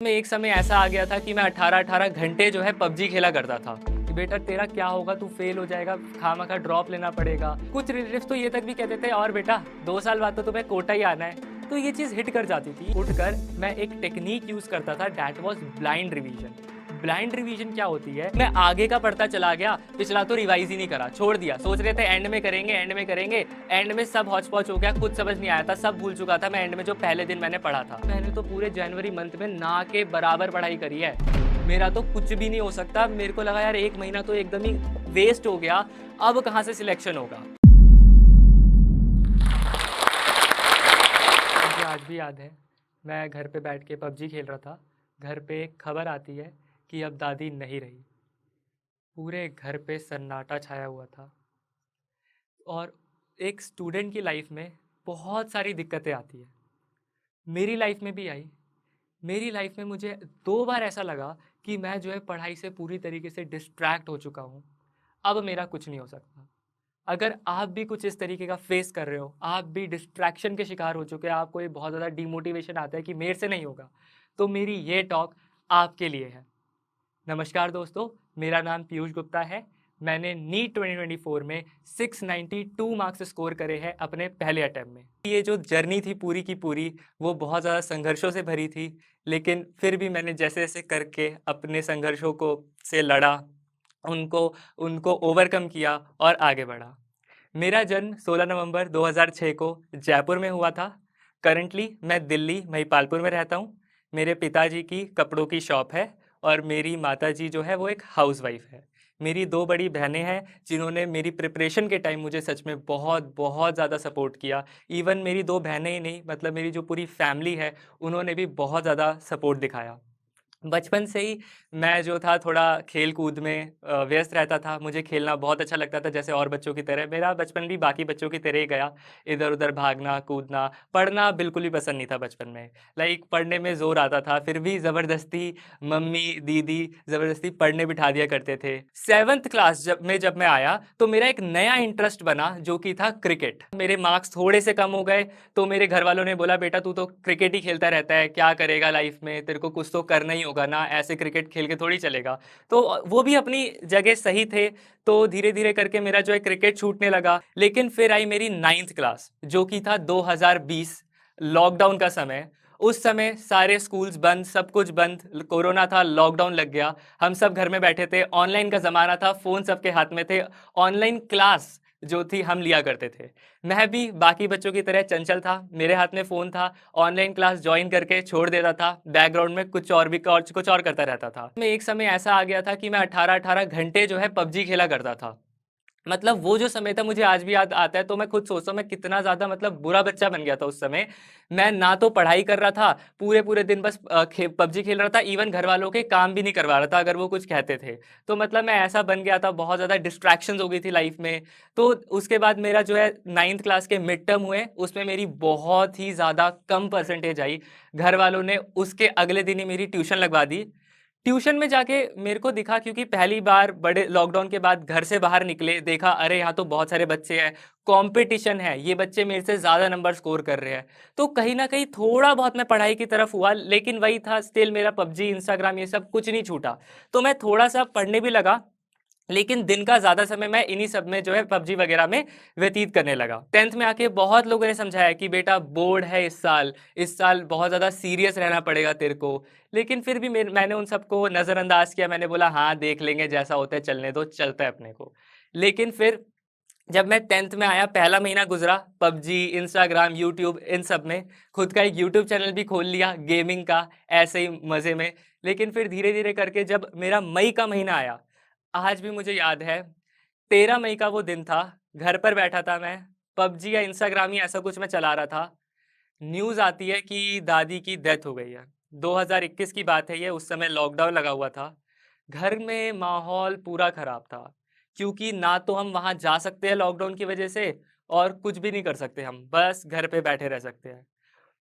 में एक समय ऐसा आ गया था कि मैं 18-18 घंटे जो है पबजी खेला करता था कि बेटा तेरा क्या होगा, तू फेल हो जाएगा, खामखा ड्रॉप लेना पड़ेगा। कुछ रिलेटिव्स तो ये तक भी कहते थे और बेटा 2 साल बाद तो तुम्हें कोटा ही आना है। तो ये चीज़ हिट कर जाती थी। उठकर मैं एक टेक्निक यूज़ करता था, that was blind revision. Blind revision क्या होती है, मैं आगे का पढ़ता चला गया, पिछला तो रिवाइज ही नहीं करा, छोड़ दिया। सोच रहे थे एंड में करेंगे, एंड में करेंगे, एंड में सब हौच पौच हो गया, कुछ समझ नहीं आया था, सब भूल चुका था मैं एंड में जो पहले दिन मैंने पढ़ा था। मैंने तो पूरे जनवरी मंथ में ना के बराबर पढ़ाई करी है, मेरा तो कुछ भी नहीं हो सकता। मेरे को लगा यार 1 महीना तो एकदम ही वेस्ट हो गया, अब कहाँ से सिलेक्शन होगा। मुझे आज भी याद है, मैं घर पे बैठ के पबजी खेल रहा था। घर पे एक खबर आती है कि अब दादी नहीं रही। पूरे घर पे सन्नाटा छाया हुआ था। और एक स्टूडेंट की लाइफ में बहुत सारी दिक्कतें आती है, मेरी लाइफ में भी आई। मेरी लाइफ में मुझे 2 बार ऐसा लगा कि मैं जो है पढ़ाई से पूरी तरीके से डिस्ट्रैक्ट हो चुका हूँ, अब मेरा कुछ नहीं हो सकता। अगर आप भी कुछ इस तरीके का फेस कर रहे हो, आप भी डिस्ट्रैक्शन के शिकार हो चुके हैं, आपको ये बहुत ज़्यादा डिमोटिवेशन आता है कि मेरे से नहीं होगा, तो मेरी ये टॉक आपके लिए है। नमस्कार दोस्तों, मेरा नाम पीयूष गुप्ता है। मैंने नीट 2024 में 692 मार्क्स स्कोर करे हैं अपने पहले अटेम्प्ट में। ये जो जर्नी थी पूरी की पूरी, वो बहुत ज़्यादा संघर्षों से भरी थी, लेकिन फिर भी मैंने जैसे जैसे करके अपने संघर्षों को से लड़ा, उनको उनको ओवरकम किया और आगे बढ़ा। मेरा जन्म 16 नवंबर 2006 को जयपुर में हुआ था। करंटली मैं दिल्ली महिपालपुर में रहता हूँ। मेरे पिताजी की कपड़ों की शॉप है और मेरी माताजी जो है वो एक हाउसवाइफ है। मेरी 2 बड़ी बहनें हैं जिन्होंने मेरी प्रिपरेशन के टाइम मुझे सच में बहुत बहुत ज़्यादा सपोर्ट किया। इवन मेरी 2 बहनें ही नहीं, मतलब मेरी जो पूरी फैमिली है, उन्होंने भी बहुत ज़्यादा सपोर्ट दिखाया। बचपन से ही मैं जो था थोड़ा खेल कूद में व्यस्त रहता था। मुझे खेलना बहुत अच्छा लगता था, जैसे और बच्चों की तरह मेरा बचपन भी बाकी बच्चों की तरह ही गया। इधर उधर भागना कूदना, पढ़ना बिल्कुल भी पसंद नहीं था बचपन में। लाइक पढ़ने में जोर आता था, फिर भी ज़बरदस्ती मम्मी दीदी ज़बरदस्ती पढ़ने बिठा दिया करते थे। 7th क्लास जब मैं आया तो मेरा एक नया इंटरेस्ट बना, जो कि था क्रिकेट। मेरे मार्क्स थोड़े से कम हो गए तो मेरे घर वालों ने बोला, बेटा तू तो क्रिकेट ही खेलता रहता है, क्या करेगा लाइफ में, तेरे को कुछ तो करना ही होगा ना, ऐसे क्रिकेट खेल के थोड़ी चलेगा। तो वो भी अपनी जगह सही थे। तो धीरे धीरे करके मेरा जो है क्रिकेट छूटने लगा। लेकिन फिर आई मेरी 9th क्लास, जो कि था 2020, लॉकडाउन का समय। उस समय सारे स्कूल्स बंद, सब कुछ बंद, कोरोना था, लॉकडाउन लग गया, हम सब घर में बैठे थे, ऑनलाइन का ज़माना था, फ़ोन सबके हाथ में थे। ऑनलाइन क्लास जो थी हम लिया करते थे। मैं भी बाकी बच्चों की तरह चंचल था, मेरे हाथ में फ़ोन था, ऑनलाइन क्लास ज्वाइन करके छोड़ देता था, बैकग्राउंड में कुछ और करता रहता था। मैं एक समय ऐसा आ गया था कि मैं 18-18 घंटे जो है पबजी खेला करता था। मतलब वो जो समय था मुझे आज भी याद आता है, तो मैं खुद सोचता हूँ मैं कितना ज़्यादा मतलब बुरा बच्चा बन गया था उस समय। मैं ना तो पढ़ाई कर रहा था, पूरे पूरे दिन बस पबजी खेल रहा था, इवन घर वालों के काम भी नहीं करवा रहा था अगर वो कुछ कहते थे। तो मतलब मैं ऐसा बन गया था, बहुत ज़्यादा डिस्ट्रैक्शंस हो गई थी लाइफ में। तो उसके बाद मेरा जो है 9th क्लास के मिड टर्म हुए, उसमें मेरी बहुत ही ज़्यादा कम परसेंटेज आई। घर वालों ने उसके अगले दिन ही मेरी ट्यूशन लगवा दी। ट्यूशन में जाके मेरे को दिखा, क्योंकि पहली बार बड़े लॉकडाउन के बाद घर से बाहर निकले, देखा अरे यहाँ तो बहुत सारे बच्चे हैं, कंपटीशन है, ये बच्चे मेरे से ज़्यादा नंबर स्कोर कर रहे हैं। तो कहीं ना कहीं थोड़ा बहुत मैं पढ़ाई की तरफ हुआ, लेकिन वही था, स्टिल मेरा पबजी इंस्टाग्राम ये सब कुछ नहीं छूटा। तो मैं थोड़ा सा पढ़ने भी लगा, लेकिन दिन का ज़्यादा समय मैं इन्हीं सब में जो है पबजी वगैरह में व्यतीत करने लगा। 10th में आके बहुत लोगों ने समझाया कि बेटा बोर्ड है इस साल बहुत ज़्यादा सीरियस रहना पड़ेगा तेरे को। लेकिन फिर भी मैंने उन सबको नज़रअंदाज किया, मैंने बोला हाँ देख लेंगे, जैसा होता है चलने दो, चलता है अपने को। लेकिन फिर जब मैं 10th में आया, पहला महीना गुजरा पबजी इंस्टाग्राम यूट्यूब इन सब में, खुद का एक यूट्यूब चैनल भी खोल लिया गेमिंग का, ऐसे ही मज़े में। लेकिन फिर धीरे धीरे करके जब मेरा मई का महीना आया, आज भी मुझे याद है, 13 मई का वो दिन था, घर पर बैठा था मैं, पबजी या इंस्टाग्राम ही ऐसा कुछ मैं चला रहा था। न्यूज़ आती है कि दादी की डेथ हो गई है। 2021 की बात है ये, उस समय लॉकडाउन लगा हुआ था। घर में माहौल पूरा खराब था, क्योंकि ना तो हम वहाँ जा सकते हैं लॉकडाउन की वजह से, और कुछ भी नहीं कर सकते, हम बस घर पे बैठे रह सकते हैं।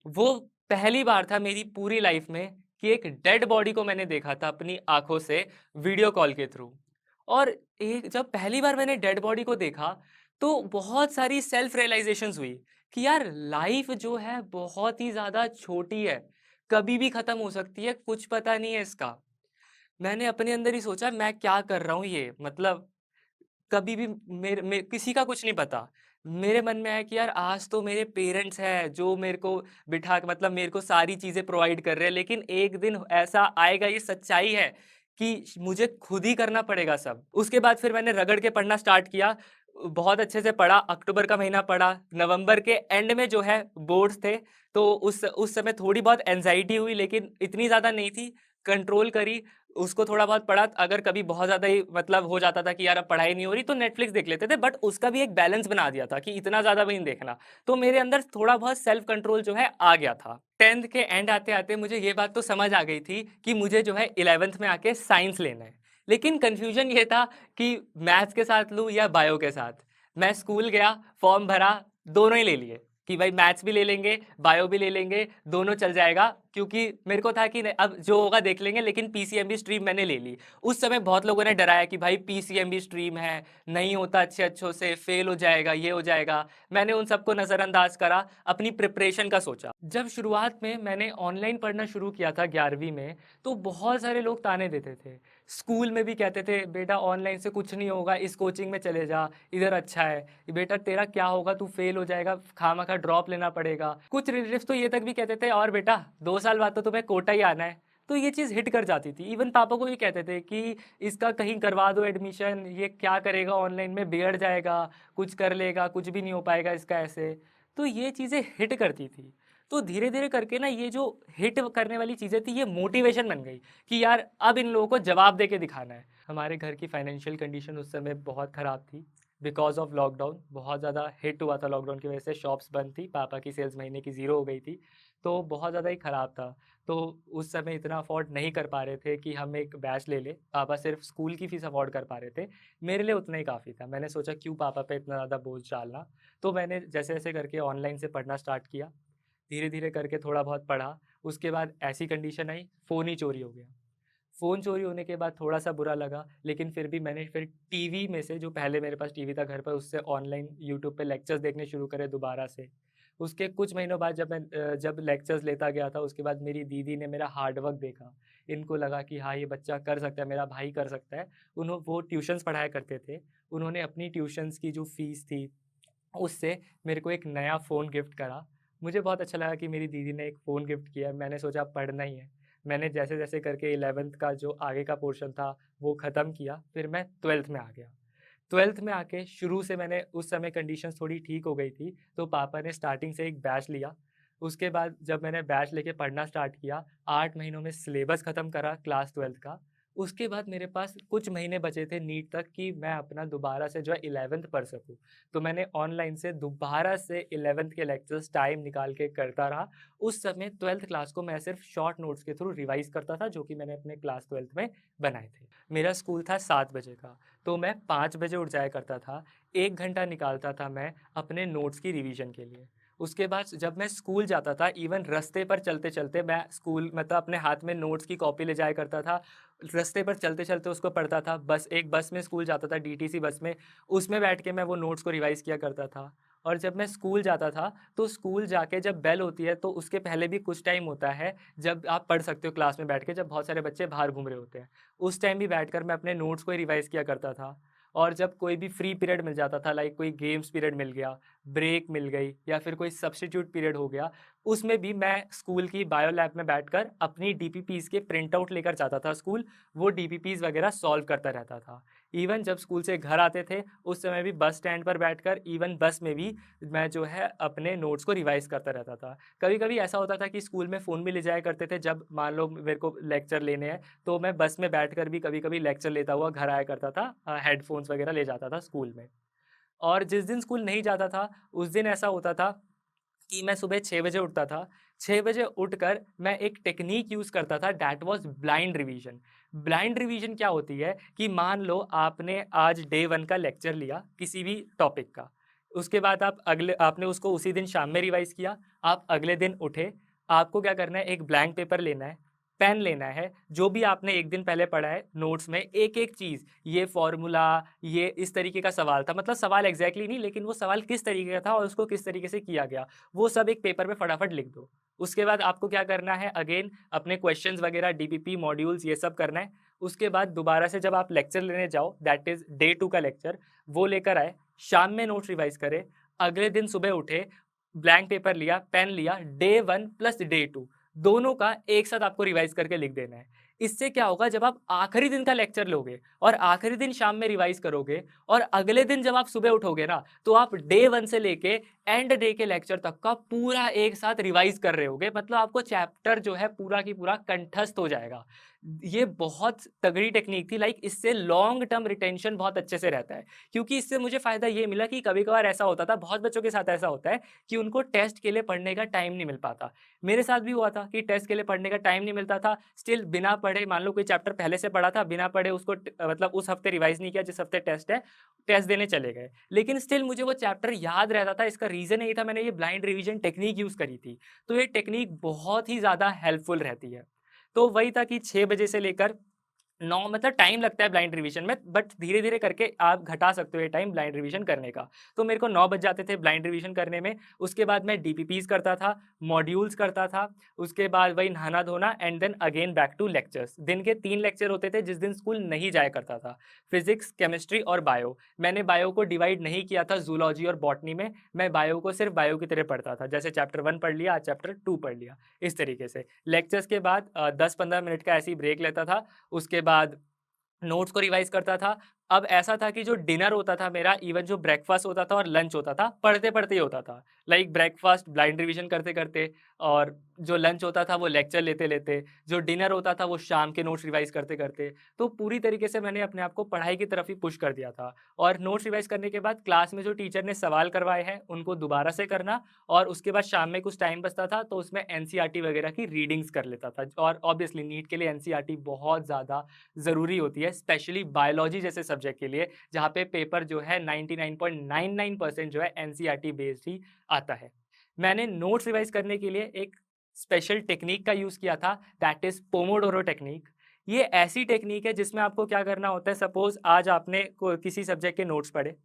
वो पहली बार था मेरी पूरी लाइफ में कि एक डेड बॉडी को मैंने देखा था अपनी आंखों से, वीडियो कॉल के थ्रू। और एक जब पहली बार मैंने डेड बॉडी को देखा, तो बहुत सारी सेल्फ रियलाइजेशंस हुई कि यार लाइफ जो है बहुत ही ज़्यादा छोटी है। कभी भी ख़त्म हो सकती है, कुछ पता नहीं है इसका। मैंने अपने अंदर ही सोचा मैं क्या कर रहा हूँ ये? मतलब कभी भी मेरे किसी का कुछ नहीं पता। मेरे मन में आया कि यार आज तो मेरे पेरेंट्स हैं जो मेरे को बिठा के मतलब मेरे को सारी चीज़ें प्रोवाइड कर रहे हैं, लेकिन एक दिन ऐसा आएगा, ये सच्चाई है कि मुझे खुद ही करना पड़ेगा सब। उसके बाद फिर मैंने रगड़ के पढ़ना स्टार्ट किया। बहुत अच्छे से पढ़ा, अक्टूबर का महीना पढ़ा, नवंबर के एंड में जो है बोर्ड्स थे, तो उस समय थोड़ी बहुत एंग्जायटी हुई, लेकिन इतनी ज़्यादा नहीं थी, कंट्रोल करी। उसको थोड़ा बहुत पढ़ा, अगर कभी बहुत ज़्यादा ही मतलब हो जाता था कि यार अब पढ़ाई नहीं हो रही तो नेटफ्लिक्स देख लेते थे, बट उसका भी एक बैलेंस बना दिया था कि इतना ज़्यादा भी नहीं देखना। तो मेरे अंदर थोड़ा बहुत सेल्फ कंट्रोल जो है आ गया था। 10th के एंड आते आते मुझे ये बात तो समझ आ गई थी कि मुझे जो है 11th में आके साइंस लेना है, लेकिन कंफ्यूजन ये था कि मैथ्स के साथ लूँ या बायो के साथ। मैं स्कूल गया, फॉर्म भरा, दोनों ही ले लिए कि भाई मैथ्स भी ले लेंगे, बायो भी ले लेंगे, दोनों चल जाएगा, क्योंकि मेरे को था कि अब जो होगा देख लेंगे, लेकिन पीसीएमबी स्ट्रीम मैंने ले ली। उस समय बहुत लोगों ने डराया कि भाई पीसीएमबी स्ट्रीम है, नहीं होता अच्छे अच्छों से, फेल हो जाएगा, ये हो जाएगा। मैंने उन सबको नज़रअंदाज करा, अपनी प्रिपरेशन का सोचा। जब शुरुआत में मैंने ऑनलाइन पढ़ना शुरू किया था 11वीं में, तो बहुत सारे लोग ताने देते थे। स्कूल में भी कहते थे बेटा ऑनलाइन से कुछ नहीं होगा, इस कोचिंग में चले जा, इधर अच्छा है, बेटा तेरा क्या होगा, तू फेल हो जाएगा, खामखा ड्रॉप लेना पड़ेगा। कुछ रिलेटिव्स तो ये तक भी कहते थे और बेटा 2 साल बाद तो तुम्हें कोटा ही आना है। तो ये चीज़ हिट कर जाती थी। इवन पापा को भी कहते थे कि इसका कहीं करवा दो एडमिशन, ये क्या करेगा ऑनलाइन में, बिगड़ जाएगा, कुछ कर लेगा, कुछ भी नहीं हो पाएगा इसका ऐसे। तो ये चीज़ें हिट करती थी। तो धीरे धीरे करके ना ये जो हिट करने वाली चीज़ें थी, ये मोटिवेशन बन गई कि यार अब इन लोगों को जवाब दे के दिखाना है। हमारे घर की फाइनेंशियल कंडीशन उस समय बहुत ख़राब थी बिकॉज ऑफ लॉकडाउन। बहुत ज़्यादा हिट हुआ था लॉकडाउन की वजह से, शॉप्स बंद थी, पापा की सेल्स महीने की ज़ीरो हो गई थी, तो बहुत ज़्यादा ही ख़राब था। तो उस समय इतना अफोर्ड नहीं कर पा रहे थे कि हम एक बैच ले लें। पापा सिर्फ स्कूल की फ़ीस अफोर्ड कर पा रहे थे, मेरे लिए उतना ही काफ़ी था। मैंने सोचा क्यों पापा पे इतना ज़्यादा बोझ डालना। तो मैंने जैसे जैसे करके ऑनलाइन से पढ़ना स्टार्ट किया, धीरे धीरे करके थोड़ा बहुत पढ़ा। उसके बाद ऐसी कंडीशन आई, फ़ोन ही चोरी हो गया। फ़ोन चोरी होने के बाद थोड़ा-सा बुरा लगा, लेकिन फिर भी मैंने फिर टीवी में से, जो पहले मेरे पास टीवी था घर पर, उससे ऑनलाइन यूट्यूब पे लेक्चर्स देखने शुरू करे दोबारा से। उसके कुछ महीनों बाद जब लेक्चर्स लेता गया था, उसके बाद मेरी दीदी ने मेरा हार्ड वर्क देखा। इनको लगा कि हाँ, ये बच्चा कर सकता है, मेरा भाई कर सकता है। वो ट्यूशन्स पढ़ाया करते थे। उन्होंने अपनी ट्यूशन्स की जो फ़ीस थी, उससे मेरे को एक नया फ़ोन गिफ्ट करा। मुझे बहुत अच्छा लगा कि मेरी दीदी ने एक फ़ोन गिफ्ट किया। मैंने सोचा अब पढ़ना ही है। मैंने जैसे-जैसे करके 11th का जो आगे का पोर्शन था वो ख़त्म किया, फिर मैं 12th में आ गया। 12th में आके शुरू से मैंने, उस समय कंडीशंस थोड़ी ठीक हो गई थी, तो पापा ने स्टार्टिंग से एक बैच लिया। उसके बाद जब मैंने बैच लेके पढ़ना स्टार्ट किया, 8 महीनों में सिलेबस ख़त्म करा क्लास 12th का। उसके बाद मेरे पास कुछ महीने बचे थे नीट तक कि मैं अपना दोबारा से जो है 11th पढ़ सकूँ। तो मैंने ऑनलाइन से दोबारा से 11th के लेक्चर्स टाइम निकाल के करता रहा। उस समय 12th क्लास को मैं सिर्फ शॉर्ट नोट्स के थ्रू रिवाइज़ करता था, जो कि मैंने अपने क्लास 12th में बनाए थे। मेरा स्कूल था 7 बजे का, तो मैं 5 बजे उठ जाया करता था। 1 घंटा निकालता था मैं अपने नोट्स की रिवीजन के लिए। उसके बाद जब मैं स्कूल जाता था, इवन रास्ते पर चलते-चलते मैं स्कूल मतलब अपने हाथ में नोट्स की कॉपी ले जाया करता था। रास्ते पर चलते-चलते उसको पढ़ता था। एक बस में स्कूल जाता था, डीटीसी बस में, उसमें बैठ के मैं वो नोट्स को रिवाइज़ किया करता था। और जब मैं स्कूल जाता था, तो स्कूल जाके जब बेल होती है, तो उसके पहले भी कुछ टाइम होता है, जब आप पढ़ सकते हो क्लास में बैठ के, जब बहुत सारे बच्चे बाहर घूम रहे होते हैं। उस टाइम भी बैठकर मैं अपने नोट्स को ही रिवाइज़ किया करता था। और जब कोई भी फ्री पीरियड मिल जाता था, लाइक कोई गेम्स पीरियड मिल गया, ब्रेक मिल गई, या फिर कोई सब्स्टिट्यूट पीरियड हो गया, उसमें भी मैं स्कूल की बायो लैब में बैठकर अपनी डीपीपीज़ के प्रिंट आउट लेकर जाता था स्कूल, वो डीपीपीज़ वगैरह सॉल्व करता रहता था। इवन जब स्कूल से घर आते थे, उस समय भी बस स्टैंड पर बैठकर, इवन बस में भी मैं जो है अपने नोट्स को रिवाइज़ करता रहता था। कभी-कभी ऐसा होता था कि स्कूल में फ़ोन भी ले जाया करते थे, जब मान लो मेरे को लेक्चर लेने हैं, तो मैं बस में बैठकर भी कभी-कभी लेक्चर लेता हुआ घर आया करता था। हेडफ़ोन्स वगैरह ले जाता था स्कूल में। और जिस दिन स्कूल नहीं जाता था, उस दिन ऐसा होता था कि मैं सुबह 6 बजे उठता था। 6 बजे उठकर मैं एक टेक्नीक यूज़ करता था, that was blind revision. Blind revision क्या होती है कि मान लो आपने आज डे 1 का लेक्चर लिया किसी भी टॉपिक का, उसके बाद आपने उसको उसी दिन शाम में रिवाइज़ किया, आप अगले दिन उठे, आपको क्या करना है, एक ब्लैंक पेपर लेना है, पेन लेना है, जो भी आपने एक दिन पहले पढ़ा है नोट्स में, एक एक चीज़, ये फॉर्मूला, ये इस तरीके का सवाल था, मतलब सवाल एग्जैक्टली नहीं लेकिन वो सवाल किस तरीके का था और उसको किस तरीके से किया गया, वो सब एक पेपर पे फटाफट लिख दो। उसके बाद आपको क्या करना है, अगेन अपने क्वेश्चंस वगैरह, डीपीपी मॉड्यूल्स ये सब करना है। उसके बाद दोबारा से जब आप लेक्चर लेने जाओ, दैट इज डे 2 का लेक्चर, वो लेकर आए, शाम में नोट्स रिवाइज करें, अगले दिन सुबह उठे, ब्लैंक पेपर लिया, पेन लिया, डे 1 प्लस डे 2 दोनों का एक साथ आपको रिवाइज करके लिख देना है। इससे क्या होगा, जब आप आखिरी दिन का लेक्चर लोगे और आखिरी दिन शाम में रिवाइज करोगे और अगले दिन जब आप सुबह उठोगे ना, तो आप डे 1 से लेके एंड डे के लेक्चर तक का पूरा एक साथ रिवाइज कर रहे होगे, मतलब आपको चैप्टर जो है पूरा की पूरा कंठस्थ हो जाएगा। ये बहुत तगड़ी टेक्निक थी, लाइक इससे लॉन्ग टर्म रिटेंशन बहुत अच्छे से रहता है। क्योंकि इससे मुझे फायदा ये मिला कि कभी कभार ऐसा होता था, बहुत बच्चों के साथ ऐसा होता है कि उनको टेस्ट के लिए पढ़ने का टाइम नहीं मिल पाता। मेरे साथ भी हुआ था कि टेस्ट के लिए पढ़ने का टाइम नहीं मिलता था, स्टिल बिना पढ़े, मान लो कोई चैप्टर पहले से पढ़ा था, बिना पढ़े उसको मतलब उस हफ्ते रिवाइज नहीं किया, जिस हफ्ते टेस्ट है, टेस्ट देने चले गए, लेकिन स्टिल मुझे वो चैप्टर याद रहता था। इसका रीजन यही था, मैंने ये ब्लाइंड रिवीजन टेक्निक यूज करी थी। तो ये टेक्निक बहुत ही ज्यादा हेल्पफुल रहती है। तो वही था कि 6 बजे से लेकर 9, मतलब टाइम लगता है ब्लाइंड रिवीजन में, बट धीरे धीरे करके आप घटा सकते हो ये टाइम ब्लाइंड रिवीजन करने का। तो मेरे को 9 बज जाते थे ब्लाइंड रिवीजन करने में। उसके बाद मैं डीपीपीज करता था, मॉड्यूल्स करता था, उसके बाद वही नहाना धोना, and then again back to lectures. दिन के 3 लेक्चर होते थे जिस दिन स्कूल नहीं जाया करता था, फिजिक्स, केमिस्ट्री और बायो। मैंने बायो को डिवाइड नहीं किया था जूलॉजी और बॉटनी में, मैं बायो को सिर्फ बायो की तरह पढ़ता था, जैसे चैप्टर 1 पढ़ लिया, आज चैप्टर 2 पढ़ लिया, इस तरीके से। लेक्चर्स के बाद 10-15 मिनट का ऐसी ब्रेक लेता था, उसके बाद नोट्स को रिवाइज करता था। अब ऐसा था कि जो डिनर होता था मेरा, इवन जो ब्रेकफास्ट होता था और लंच होता था, पढ़ते पढ़ते ही होता था। लाइक ब्रेकफास्ट ब्लाइंड रिवीजन करते करते, और जो लंच होता था वो लेक्चर लेते लेते, जो डिनर होता था वो शाम के नोट्स रिवाइज करते करते। तो पूरी तरीके से मैंने अपने आप को पढ़ाई की तरफ ही पुश कर दिया था। और नोट्स रिवाइज करने के बाद क्लास में जो टीचर ने सवाल करवाए हैं उनको दोबारा से करना, और उसके बाद शाम में कुछ टाइम बचता था तो उसमें एनसीईआरटी वगैरह की रीडिंग्स कर लेता था। और ऑब्वियसली नीट के लिए एनसीईआरटी बहुत ज़्यादा ज़रूरी होती है, स्पेशली बायोलॉजी जैसे सब्जेक्ट के लिए, जहाँ पे पेपर जो है 99.99% जो है एनसीईआरटी बेस्ड ही आता है। मैंने नोट्स रिवाइज करने के लिए एक स्पेशल टेक्निक का यूज़ किया था, दैट इज पोमोडोरो टेक्निक। ये ऐसी टेक्निक है जिसमें आपको क्या करना होता है, सपोज आज आपने किसी सब्जेक्ट के नोट्स पढ़े,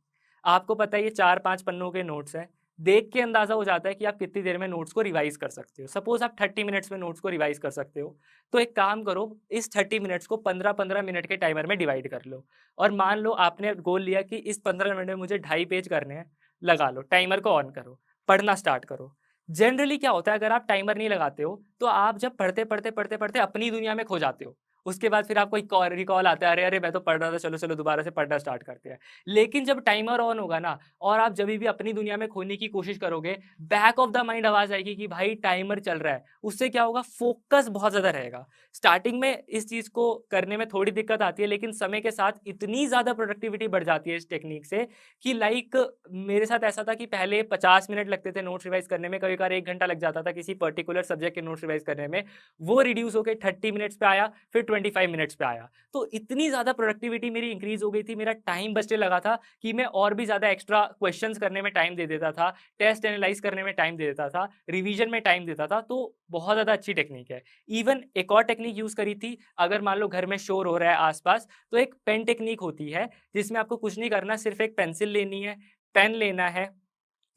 आपको पता है ये 4-5 पन्नों के नोट्स हैं, देख के अंदाजा हो जाता है कि आप कितनी देर में नोट्स को रिवाइज कर सकते हो। सपोज आप 30 मिनट्स में नोट्स को रिवाइज कर सकते हो, तो एक काम करो, इस 30 मिनट्स को 15-15 मिनट के टाइमर में डिवाइड कर लो। और मान लो आपने गोल लिया कि इस 15 मिनट में मुझे 2.5 पेज करने हैं, लगा लो, टाइमर को ऑन करो, पढ़ना स्टार्ट करो। जनरली क्या होता है, अगर आप टाइमर नहीं लगाते हो तो आप जब पढ़ते पढ़ते पढ़ते पढ़ते अपनी दुनिया में खो जाते हो। उसके बाद फिर आपको एक रिकॉल आता है, अरे अरे मैं तो पढ़ रहा था, चलो चलो दोबारा से पढ़ना स्टार्ट करते हैं। लेकिन जब टाइमर ऑन होगा ना, और आप जब भी अपनी दुनिया में खोने की कोशिश करोगे, बैक ऑफ द माइंड आवाज आएगी कि भाई टाइमर चल रहा है। उससे क्या होगा, फोकस बहुत ज्यादा रहेगा। स्टार्टिंग में इस चीज को करने में थोड़ी दिक्कत आती है, लेकिन समय के साथ इतनी ज्यादा प्रोडक्टिविटी बढ़ जाती है इस टेक्निक से कि लाइक मेरे साथ ऐसा था कि पहले 50 मिनट लगते थे नोट्स रिवाइज करने में, कभी कभार 1 घंटा लग जाता था किसी पर्टिकुलर सब्जेक्ट के नोट्स रिवाइज करने में, वो रिड्यूस होकर 30 मिनट्स पे आया, फिर 25 मिनट्स पे आया। तो इतनी ज़्यादा प्रोडक्टिविटी मेरी इंक्रीज हो गई थी, मेरा टाइम बचने लगा था कि मैं और भी ज़्यादा एक्स्ट्रा क्वेश्चंस करने में टाइम दे देता था, टेस्ट एनालाइज करने में टाइम दे देता था, रिवीजन में टाइम देता था। तो बहुत ज़्यादा अच्छी टेक्निक है। इवन एक और टेक्निक यूज़ करी थी, अगर मान लो घर में शोर हो रहा है आसपास, तो एक पेन टेक्निक होती है जिसमें आपको कुछ नहीं करना, सिर्फ एक पेंसिल लेनी है, पेन लेना है,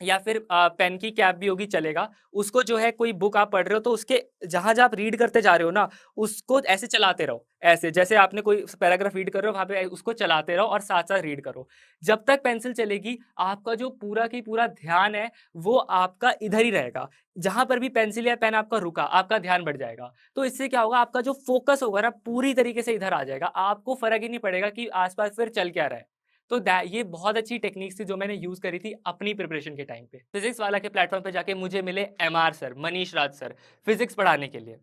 या फिर पेन की कैप भी होगी चलेगा। उसको जो है, कोई बुक आप पढ़ रहे हो तो उसके जहाँ जहाँ आप रीड करते जा रहे हो ना, उसको ऐसे चलाते रहो, ऐसे जैसे आपने कोई पैराग्राफ रीड कर रहे हो, वहाँ पे उसको चलाते रहो और साथ साथ रीड करो। जब तक पेंसिल चलेगी, आपका जो पूरा की पूरा ध्यान है वो आपका इधर ही रहेगा। जहां पर भी पेंसिल या पेन आपका रुका, आपका ध्यान बढ़ जाएगा। तो इससे क्या होगा, आपका जो फोकस होगा ना, पूरी तरीके से इधर आ जाएगा, आपको फर्क ही नहीं पड़ेगा कि आसपास फिर चल क्या रहा है। तो ये बहुत अच्छी टेक्निक्स थी जो मैंने यूज करी थी अपनी प्रिपरेशन के टाइम पे। फिजिक्स वाला के प्लेटफॉर्म पे जाके मुझे मिले एमआर सर, मनीष राज सर, फिजिक्स पढ़ाने के लिए।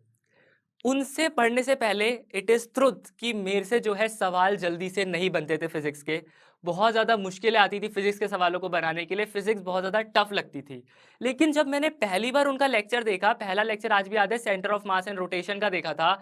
उनसे पढ़ने से पहले इट इज ट्रुथ कि मेरे से जो है सवाल जल्दी से नहीं बनते थे फिजिक्स के। बहुत ज़्यादा मुश्किलें आती थी फिजिक्स के सवालों को बनाने के लिए, फिजिक्स बहुत ज़्यादा टफ लगती थी। लेकिन जब मैंने पहली बार उनका लेक्चर देखा, पहला लेक्चर आज भी याद है, centre of mass and rotation का देखा था,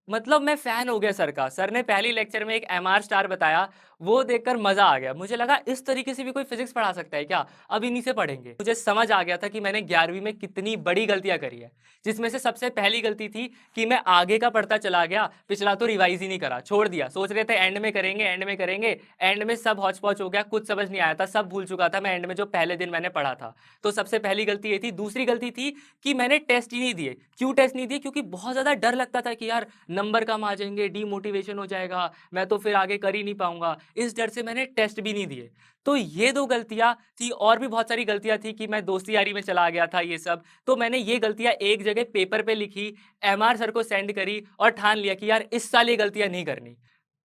मतलब मैं फैन हो गया सर का। सर ने पहली लेक्चर में एक एमआर स्टार बताया, वो देखकर मजा आ गया। मुझे लगा इस तरीके से भी कोई फिजिक्स पढ़ा सकता है क्या? अब इन्हीं से पढ़ेंगे। मुझे समझ आ गया था कि मैंने 11वीं में कितनी बड़ी गलतियां करी है, जिसमें से सबसे पहली गलती थी कि मैं आगे का पढ़ता चला गया, पिछला तो रिवाइज ही नहीं करा, छोड़ दिया। सोच रहे थे एंड में करेंगे, एंड में करेंगे, एंड में सब हौच पौच हो गया, कुछ समझ नहीं आया था, सब भूल चुका था मैं एंड में जो पहले दिन मैंने पढ़ा था। तो सबसे पहली गलती ये थी। दूसरी गलती थी कि मैंने टेस्ट ही नहीं दिए। क्यों टेस्ट नहीं दिए? क्योंकि बहुत ज्यादा डर लगता था कि यार नंबर कम आ जाएंगे, डीमोटिवेशन हो जाएगा, मैं तो फिर आगे कर ही नहीं पाऊंगा। इस डर से मैंने टेस्ट भी नहीं दिए। तो ये दो गलतियां थी, और भी बहुत सारी गलतियां थी कि मैं दोस्ती यारी में चला गया था ये सब। तो मैंने ये गलतियां एक जगह पेपर पे लिखी, एमआर सर को सेंड करी और ठान लिया कि यार इस साल ये गलतियां नहीं करनी।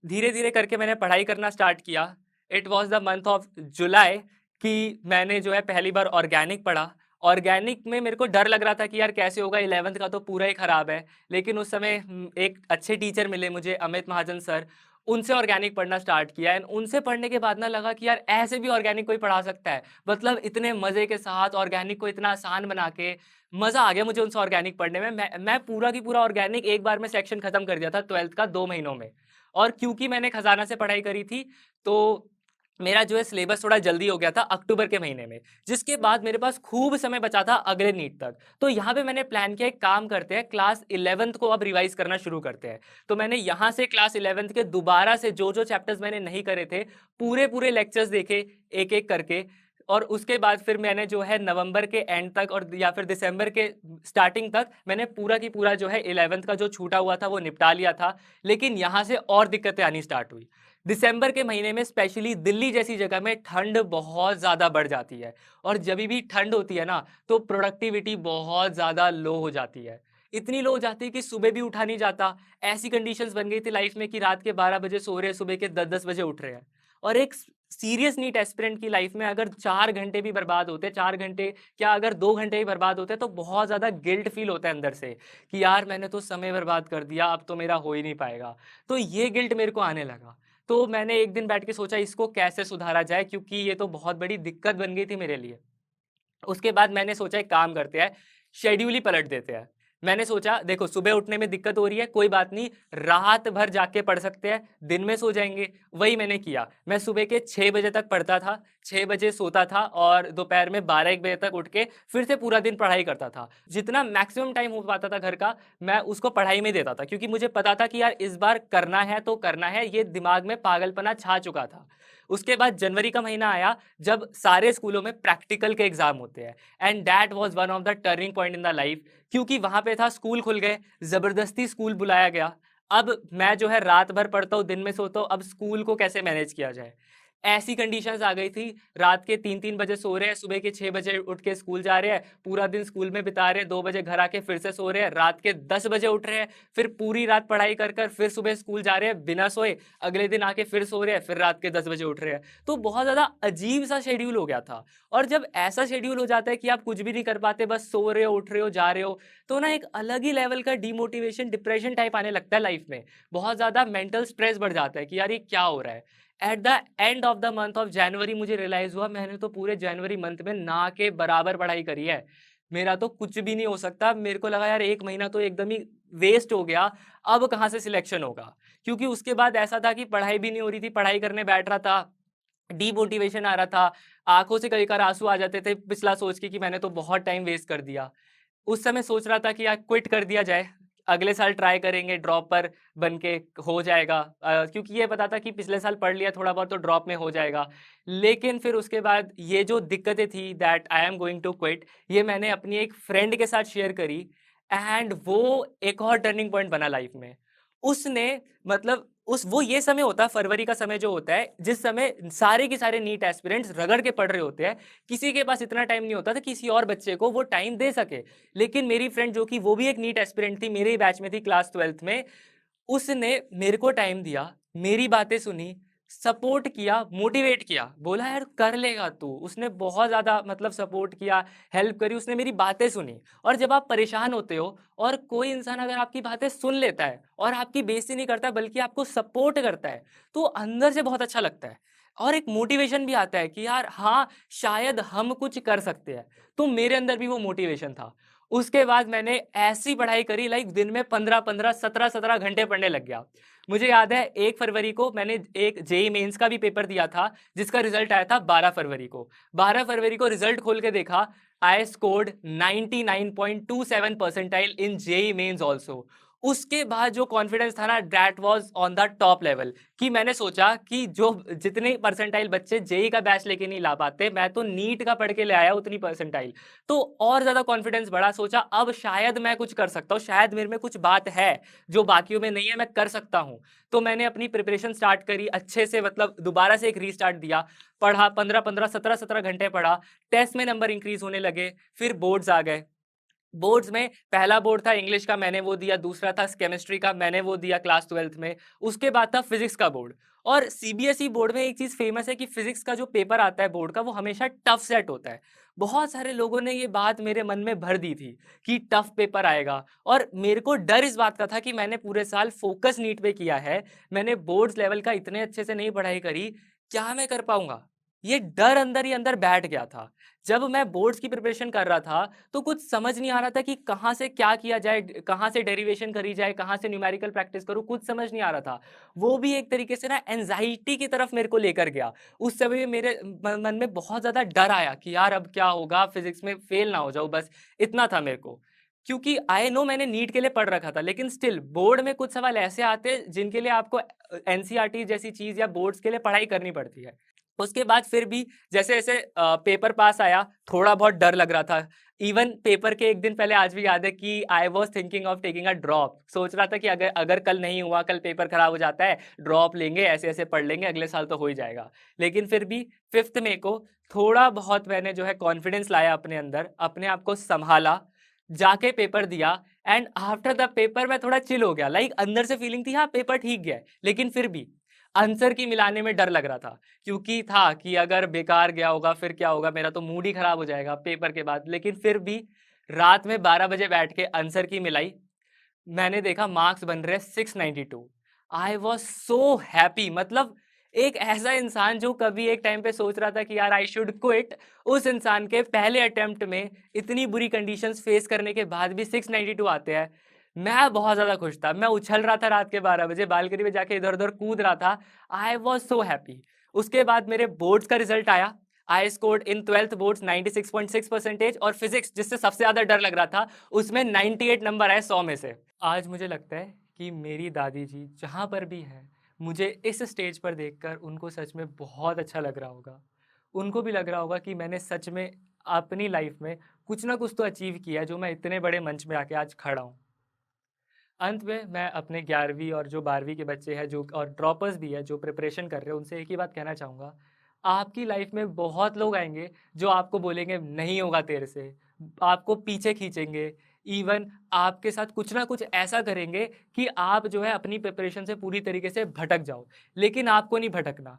धीरे धीरे करके मैंने पढ़ाई करना स्टार्ट किया। It was the month of July कि मैंने जो है पहली बार ऑर्गेनिक पढ़ा। ऑर्गेनिक में मेरे को डर लग रहा था कि यार कैसे होगा, 11th का तो पूरा ही खराब है। लेकिन उस समय एक अच्छे टीचर मिले मुझे, अमित महाजन सर। उनसे ऑर्गेनिक पढ़ना स्टार्ट किया एंड उनसे पढ़ने के बाद ना लगा कि यार ऐसे भी ऑर्गेनिक कोई पढ़ा सकता है। मतलब इतने मजे के साथ ऑर्गेनिक को इतना आसान बना के मजा आ गया मुझे उनसे ऑर्गेनिक पढ़ने में। मैं पूरा की पूरा ऑर्गेनिक एक बार में सेक्शन खत्म कर दिया था 12th का 2 महीनों में। और क्योंकि मैंने खजाना से पढ़ाई करी थी, तो मेरा जो है सिलेबस थोड़ा जल्दी हो गया था अक्टूबर के महीने में, जिसके बाद मेरे पास खूब समय बचा था अगले नीट तक। तो यहाँ पे मैंने प्लान किया, एक काम करते हैं, क्लास 11th को अब रिवाइज करना शुरू करते हैं। तो मैंने यहाँ से क्लास 11th के दोबारा से जो जो चैप्टर्स मैंने नहीं करे थे, पूरे पूरे लेक्चर्स देखे एक एक करके। और उसके बाद फिर मैंने जो है नवंबर के एंड तक और या फिर दिसंबर के स्टार्टिंग तक मैंने पूरा की पूरा जो है 11th का जो छूटा हुआ था वो निपटा लिया था। लेकिन यहाँ से और दिक्कतें आनी स्टार्ट हुई। दिसंबर के महीने में स्पेशली दिल्ली जैसी जगह में ठंड बहुत ज़्यादा बढ़ जाती है। और जब भी ठंड होती है ना, तो प्रोडक्टिविटी बहुत ज़्यादा लो हो जाती है। इतनी लो हो जाती है कि सुबह भी उठा नहीं जाता। ऐसी कंडीशंस बन गई थी लाइफ में कि रात के 12 बजे सो रहे हैं, सुबह के 10-10 बजे उठ रहे हैं। और एक सीरियस नीट एस्पिरेंट की लाइफ में अगर 4 घंटे भी बर्बाद होते, 4 घंटे क्या, अगर 2 घंटे भी बर्बाद होते, तो बहुत ज़्यादा गिल्ट फील होता है अंदर से कि यार मैंने तो समय बर्बाद कर दिया, अब तो मेरा हो ही नहीं पाएगा। तो ये गिल्ट मेरे को आने लगा। तो मैंने एक दिन बैठ के सोचा इसको कैसे सुधारा जाए, क्योंकि ये तो बहुत बड़ी दिक्कत बन गई थी मेरे लिए। उसके बाद मैंने सोचा एक काम करते हैं, शेड्यूल ही पलट देते हैं। मैंने सोचा देखो सुबह उठने में दिक्कत हो रही है, कोई बात नहीं, रात भर जाके पढ़ सकते हैं, दिन में सो जाएंगे। वही मैंने किया। मैं सुबह के 6 बजे तक पढ़ता था, 6 बजे सोता था और दोपहर में 12-1 बजे तक उठ के फिर से पूरा दिन पढ़ाई करता था। जितना मैक्सिमम टाइम हो पाता था घर का, मैं उसको पढ़ाई में देता था, क्योंकि मुझे पता था कि यार इस बार करना है तो करना है। ये दिमाग में पागलपना छा चुका था। उसके बाद जनवरी का महीना आया, जब सारे स्कूलों में प्रैक्टिकल के एग्जाम होते हैं and that was one of the turning point in the life. क्योंकि वहां पे था, स्कूल खुल गए, जबरदस्ती स्कूल बुलाया गया। अब मैं जो है रात भर पढ़ता हूँ, दिन में सोता हूँ, अब स्कूल को कैसे मैनेज किया जाए। ऐसी कंडीशंस आ गई थी, रात के 3-3 बजे सो रहे हैं, सुबह के 6 बजे उठ के स्कूल जा रहे हैं, पूरा दिन स्कूल में बिता रहे हैं, 2 बजे घर आके फिर से सो रहे हैं, रात के 10 बजे उठ रहे हैं, फिर पूरी रात पढ़ाई कर कर फिर सुबह स्कूल जा रहे हैं बिना सोए, अगले दिन आके फिर सो रहे हैं, फिर रात के 10 बजे उठ रहे हैं। तो बहुत ज़्यादा अजीब सा शेड्यूल हो गया था। और जब ऐसा शेड्यूल हो जाता है कि आप कुछ भी नहीं कर पाते, बस सो रहे हो, उठ रहे हो, जा रहे हो, तो ना एक अलग ही लेवल का डिमोटिवेशन, डिप्रेशन टाइप आने लगता है लाइफ में। बहुत ज़्यादा मेंटल स्ट्रेस बढ़ जाता है कि यार ये क्या हो रहा है। At the end of the month of January मुझे रियलाइज हुआ मैंने तो पूरे जनवरी मंथ में ना के बराबर पढ़ाई करी है, मेरा तो कुछ भी नहीं हो सकता। मेरे को लगा यार 1 महीना तो एकदम ही वेस्ट हो गया, अब कहाँ से सिलेक्शन होगा। क्योंकि उसके बाद ऐसा था कि पढ़ाई भी नहीं हो रही थी, पढ़ाई करने बैठ रहा था, डीमोटिवेशन आ रहा था, आंखों से कई बार आंसू आ जाते थे पिछला सोच के कि मैंने तो बहुत टाइम वेस्ट कर दिया। उस समय सोच रहा था कि यार क्विट कर दिया जाए, अगले साल ट्राई करेंगे, ड्रॉप पर बन के हो जाएगा। क्योंकि ये पता था कि पिछले साल पढ़ लिया थोड़ा बहुत तो ड्रॉप में हो जाएगा। लेकिन फिर उसके बाद ये जो दिक्कतें थी, that I am going to quit, ये मैंने अपनी एक फ्रेंड के साथ शेयर करी एंड वो एक और टर्निंग पॉइंट बना लाइफ में। उसने मतलब उस वो ये समय होता है, फरवरी का समय जो होता है, जिस समय सारे के सारे नीट एस्पिरेंट्स रगड़ के पढ़ रहे होते हैं। किसी के पास इतना टाइम नहीं होता था किसी और बच्चे को वो टाइम दे सके। लेकिन मेरी फ्रेंड, जो कि वो भी एक नीट एस्पिरेंट थी, मेरे ही बैच में थी क्लास 12th में, उसने मेरे को टाइम दिया, मेरी बातें सुनी, सपोर्ट किया, मोटिवेट किया, बोला यार कर लेगा तू। उसने बहुत ज़्यादा मतलब सपोर्ट किया, हेल्प करी, उसने मेरी बातें सुनी। और जब आप परेशान होते हो और कोई इंसान अगर आपकी बातें सुन लेता है और आपकी बेइज्जती नहीं करता बल्कि आपको सपोर्ट करता है, तो अंदर से बहुत अच्छा लगता है। और एक मोटिवेशन भी आता है कि यार हाँ, शायद हम कुछ कर सकते हैं। तो मेरे अंदर भी वो मोटिवेशन था। उसके बाद मैंने ऐसी पढ़ाई करी, लाइक दिन में 15-15, 17-17 घंटे पढ़ने लग गया। मुझे याद है 1 फरवरी को मैंने एक जेईई मेंस का भी पेपर दिया था, जिसका रिजल्ट आया था 12 फरवरी को। 12 फरवरी को रिजल्ट खोल के देखा, I scored 99.27 percentile in JEE mains also. उसके बाद जो कॉन्फिडेंस था ना, that was on the top level, कि मैंने सोचा कि जो जितने परसेंटाइल बच्चे जेईई का बैच लेके नहीं ला पाते, मैं तो नीट का पढ़ के ले आया उतनी परसेंटाइल। तो और ज़्यादा कॉन्फिडेंस बढ़ा, सोचा अब शायद मैं कुछ कर सकता हूँ, शायद मेरे में कुछ बात है जो बाकियों में नहीं है, मैं कर सकता हूँ। तो मैंने अपनी प्रिपरेशन स्टार्ट करी अच्छे से, मतलब दोबारा से एक रीस्टार्ट दिया, पढ़ा 15-15, 17-17 घंटे पढ़ा, टेस्ट में नंबर इंक्रीज होने लगे, फिर बोर्ड्स आ गए। बोर्ड्स में पहला बोर्ड था इंग्लिश का, मैंने वो दिया, दूसरा था केमिस्ट्री का, मैंने वो दिया क्लास 12th में, उसके बाद था फिजिक्स का बोर्ड। और सीबीएसई बोर्ड में एक चीज़ फेमस है कि फिजिक्स का जो पेपर आता है बोर्ड का, वो हमेशा टफ सेट होता है। बहुत सारे लोगों ने ये बात मेरे मन में भर दी थी कि टफ पेपर आएगा, और मेरे को डर इस बात का था कि मैंने पूरे साल फोकस नीट पे किया है, मैंने बोर्ड्स लेवल का इतने अच्छे से नहीं पढ़ाई करी, क्या मैं कर पाऊंगा? ये डर अंदर ही अंदर बैठ गया था। जब मैं बोर्ड्स की प्रिपरेशन कर रहा था तो कुछ समझ नहीं आ रहा था कि कहाँ से क्या किया जाए, कहाँ से डेरिवेशन करी जाए, कहाँ से न्यूमेरिकल प्रैक्टिस करूँ, कुछ समझ नहीं आ रहा था। वो भी एक तरीके से ना एंजाइटी की तरफ मेरे को लेकर गया। उस समय मेरे मन में बहुत ज़्यादा डर आया कि यार अब क्या होगा, फिजिक्स में फेल ना हो जाऊँ, बस इतना था मेरे को। क्योंकि आई नो मैंने नीट के लिए पढ़ रखा था, लेकिन स्टिल बोर्ड में कुछ सवाल ऐसे आते हैं जिनके लिए आपको एनसीईआरटी जैसी चीज़ या बोर्ड्स के लिए पढ़ाई करनी पड़ती है। उसके बाद फिर भी जैसे जैसे पेपर पास आया, थोड़ा बहुत डर लग रहा था। इवन पेपर के एक दिन पहले आज भी याद है कि I was thinking of taking a drop. सोच रहा था कि अगर अगर कल नहीं हुआ, कल पेपर खराब हो जाता है, ड्रॉप लेंगे, ऐसे ऐसे पढ़ लेंगे, अगले साल तो हो ही जाएगा। लेकिन फिर भी 5th मई को थोड़ा बहुत मैंने जो है कॉन्फिडेंस लाया अपने अंदर, अपने आप को संभाला, जाके पेपर दिया, एंड आफ्टर द पेपर मैं थोड़ा चिल हो गया। लाइक अंदर से फीलिंग थी हाँ पेपर ठीक गया, लेकिन फिर भी आंसर की मिलाने में डर लग रहा था, क्योंकि था कि अगर बेकार गया होगा फिर क्या होगा, मेरा तो मूड ही खराब हो जाएगा पेपर के बाद। लेकिन फिर भी रात में 12 बजे बैठ के आंसर की मिलाई, मैंने देखा मार्क्स बन रहे 692। I was so happy. मतलब एक ऐसा इंसान जो कभी एक टाइम पे सोच रहा था कि यार आई शुड क्विट, उस इंसान के पहले अटेम्प्ट में इतनी बुरी कंडीशंस फेस करने के बाद भी 692 आते हैं। मैं बहुत ज़्यादा खुश था, मैं उछल रहा था रात के 12 बजे, बालकनी में जाके इधर उधर कूद रहा था। I was so happy. उसके बाद मेरे बोर्ड्स का रिजल्ट आया। I scored in 12th boards 96.6% और फिजिक्स, जिससे सबसे ज़्यादा डर लग रहा था, उसमें 98 नंबर आए 100 में से। आज मुझे लगता है कि मेरी दादी जी जहाँ पर भी हैं, मुझे इस स्टेज पर देखकर उनको सच में बहुत अच्छा लग रहा होगा। उनको भी लग रहा होगा कि मैंने सच में अपनी लाइफ में कुछ ना कुछ तो अचीव किया, जो मैं इतने बड़े मंच में आके आज खड़ा हूँ। अंत में मैं अपने 11वीं और जो 12वीं के बच्चे हैं, जो और ड्रॉपर्स भी है, जो प्रिपरेशन कर रहे हैं, उनसे एक ही बात कहना चाहूँगा। आपकी लाइफ में बहुत लोग आएंगे जो आपको बोलेंगे नहीं होगा तेरे से, आपको पीछे खींचेंगे, इवन आपके साथ कुछ ना कुछ ऐसा करेंगे कि आप जो है अपनी प्रिपरेशन से पूरी तरीके से भटक जाओ। लेकिन आपको नहीं भटकना।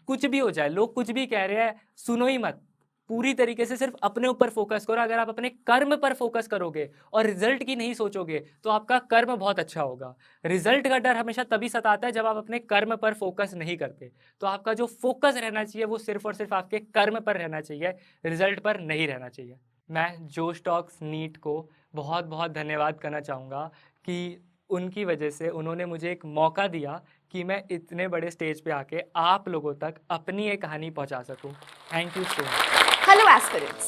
कुछ भी हो जाए, लोग कुछ भी कह रहे हैं, सुनो ही मत। पूरी तरीके से सिर्फ अपने ऊपर फोकस करो। अगर आप अपने कर्म पर फोकस करोगे और रिजल्ट की नहीं सोचोगे, तो आपका कर्म बहुत अच्छा होगा। रिजल्ट का डर हमेशा तभी सताता है जब आप अपने कर्म पर फोकस नहीं करते। तो आपका जो फोकस रहना चाहिए वो सिर्फ और सिर्फ आपके कर्म पर रहना चाहिए, रिजल्ट पर नहीं रहना चाहिए। मैं जोश टॉक्स नीट को बहुत बहुत धन्यवाद करना चाहूँगा कि उनकी वजह से उन्होंने मुझे एक मौका दिया कि मैं इतने बड़े स्टेज पे आके आप लोगों तक अपनी एक कहानी पहुंचा सकूं। Thank you so much. Hello aspirants,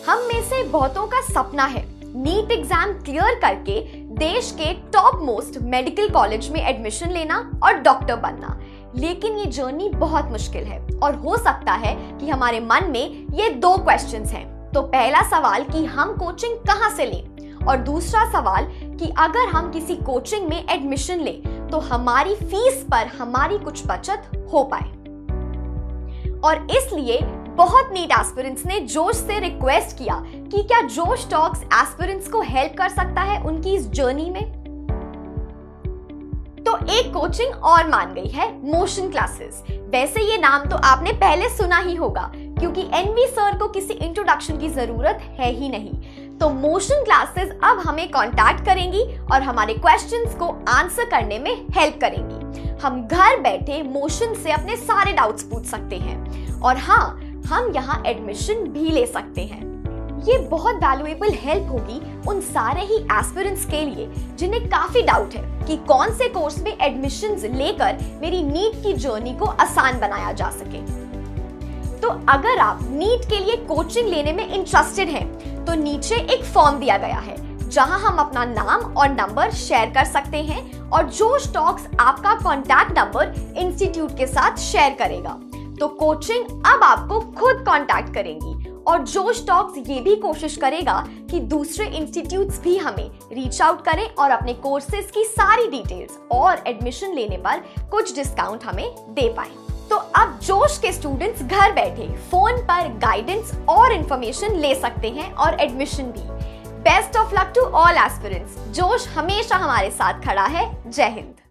हम में से बहुतों का सपना है नीट एग्जाम क्लियर करके देश के टॉप मोस्ट मेडिकल कॉलेज में एडमिशन लेना और डॉक्टर बनना। लेकिन ये जर्नी बहुत मुश्किल है और हो सकता है कि हमारे मन में ये दो क्वेश्चंस हैं। तो पहला सवाल कि हम कोचिंग कहाँ से लें, और दूसरा सवाल कि अगर हम किसी कोचिंग में एडमिशन लें तो हमारी फीस पर हमारी कुछ बचत हो पाए। और इसलिए बहुत नीट एस्पिरेंट्स ने जोश से रिक्वेस्ट किया कि क्या जोश टॉक्स एस्पिरेंट्स को हेल्प कर सकता है उनकी इस जर्नी में। तो एक कोचिंग और मान गई है, मोशन क्लासेस। वैसे ये नाम तो आपने पहले सुना ही होगा, क्योंकि एनवी सर को किसी इंट्रोडक्शन की जरूरत है ही नहीं। तो मोशन क्लासेस अब हमें कांटेक्ट करेंगी और हमारे क्वेश्चंस को आंसर करने में हेल्प करेंगी। हम घर बैठे मोशन से अपने सारे डाउट्स पूछ सकते हैं और हाँ, हम यहाँ एडमिशन भी ले सकते हैं। ये बहुत वैल्यूएबल हेल्प होगी उन सारे ही एस्पिरेंट्स के लिए जिन्हें काफी डाउट है कि कौन से कोर्स में एडमिशंस लेकर मेरी नीट की जर्नी को आसान बनाया जा सके। तो अगर आप नीट के लिए कोचिंग लेने में इंटरेस्टेड हैं, तो नीचे एक फॉर्म दिया गया है जहां हम अपना नाम और नंबर शेयर कर सकते हैं और जोश टॉक्स आपका कॉन्टैक्ट नंबर इंस्टीट्यूट के साथ शेयर करेगा। तो कोचिंग अब आपको खुद कॉन्टैक्ट करेंगी और जोश टॉक्स ये भी कोशिश करेगा कि दूसरे इंस्टीट्यूट्स भी हमें रीच आउट करें और अपने कोर्सेज की सारी डिटेल्स और एडमिशन लेने पर कुछ डिस्काउंट हमें दे पाए। तो अब जोश के स्टूडेंट्स घर बैठे फोन पर गाइडेंस और इंफॉर्मेशन ले सकते हैं और एडमिशन भी। Best of luck to all aspirants. जोश हमेशा हमारे साथ खड़ा है। जय हिंद।